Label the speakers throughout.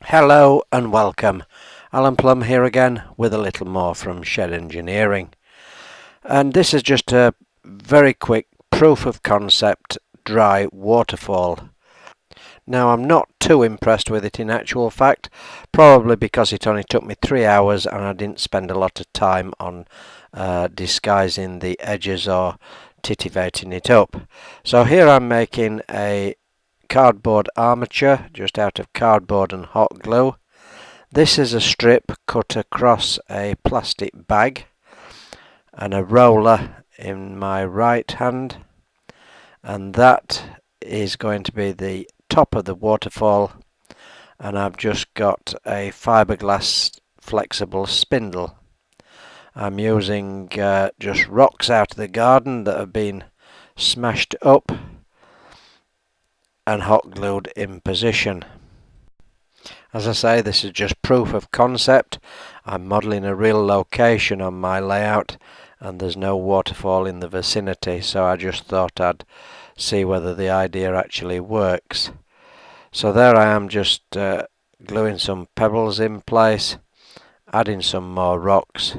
Speaker 1: Hello and welcome. Alan Plum here again with a little more from Shed Engineering. And this is just a very quick proof of concept dry waterfall. Now I'm not too impressed with it in actual fact, probably because it only took me 3 hours and I didn't spend a lot of time on disguising the edges or titivating it up. So here I'm making a cardboard armature just out of cardboard and hot glue. This is a strip cut across a plastic bag and a roller in my right hand, and that is going to be the top of the waterfall, and I've just got a fiberglass flexible spindle. I'm using just rocks out of the garden that have been smashed up and hot glued in position. As I say, this is just proof of concept. I'm modelling a real location on my layout and there's no waterfall in the vicinity, so I just thought I'd see whether the idea actually works. So there I am, just gluing some pebbles in place, adding some more rocks.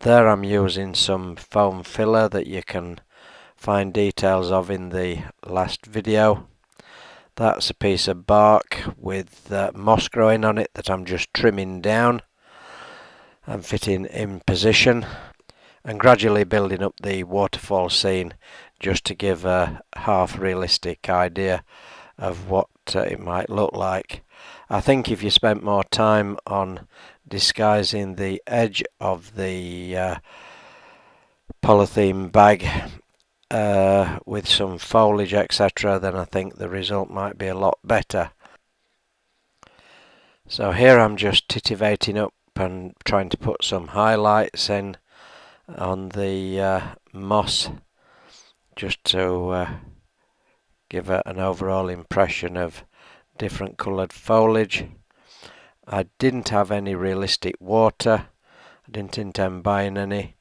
Speaker 1: There I'm using some foam filler that you can find details of in the last video. That's a piece of bark with moss growing on it that I'm just trimming down and fitting in position, and gradually building up the waterfall scene just to give a half realistic idea of what it might look like. I think if you spent more time on disguising the edge of the polythene bag with some foliage, etc., then I think the result might be a lot better. So here I'm just titivating up and trying to put some highlights in on the moss just to give an overall impression of different coloured foliage. I didn't have any realistic water, I didn't intend buying any,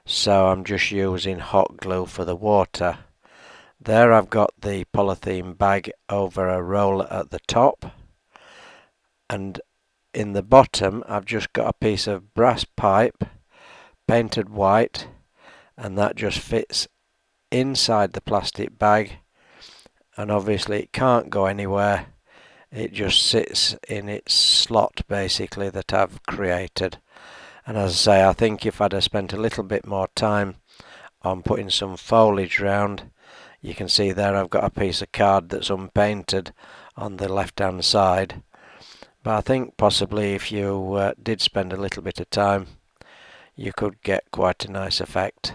Speaker 1: so I'm just using hot glue for the water. There I've got the polythene bag over a roller at the top, and in the bottom I've just got a piece of brass pipe painted white, and that just fits inside the plastic bag, and obviously it can't go anywhere, it just sits in its slot basically that I've created. And as I say, I think if I'd have spent a little bit more time on putting some foliage round, you can see there I've got a piece of card that's unpainted on the left hand side. But I think possibly if you did spend a little bit of time, you could get quite a nice effect.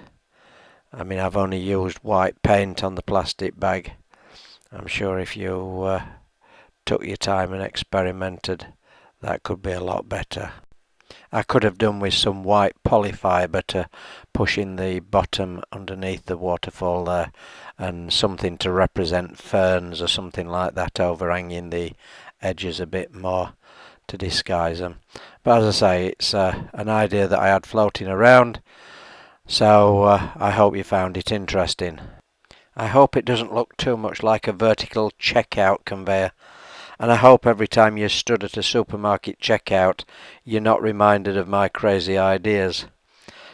Speaker 1: I mean, I've only used white paint on the plastic bag. I'm sure if you took your time and experimented, that could be a lot better. I could have done with some white polyfibre to push in the bottom underneath the waterfall there, and something to represent ferns or something like that overhanging the edges a bit more to disguise them. But as I say, it's an idea that I had floating around, so I hope you found it interesting. I hope it doesn't look too much like a vertical checkout conveyor, and I hope every time you're stood at a supermarket checkout you're not reminded of my crazy ideas.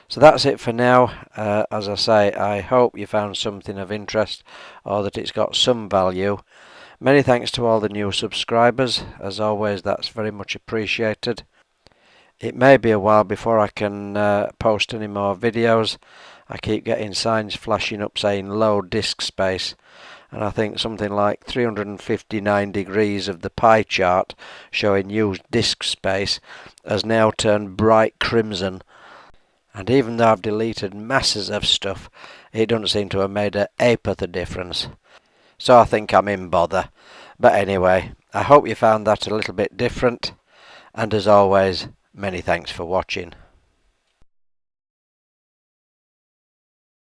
Speaker 1: So that's it for now. As I say, I hope you found something of interest or that it's got some value. Many thanks to all the new subscribers. As always, that's very much appreciated. It may be a while before I can post any more videos. I keep getting signs flashing up saying low disk space, and I think something like 359 degrees of the pie chart showing used disk space has now turned bright crimson, and even though I've deleted masses of stuff, it doesn't seem to have made a apeth of difference. So I think I'm in bother. But anyway, I hope you found that a little bit different, and as always, many thanks for watching.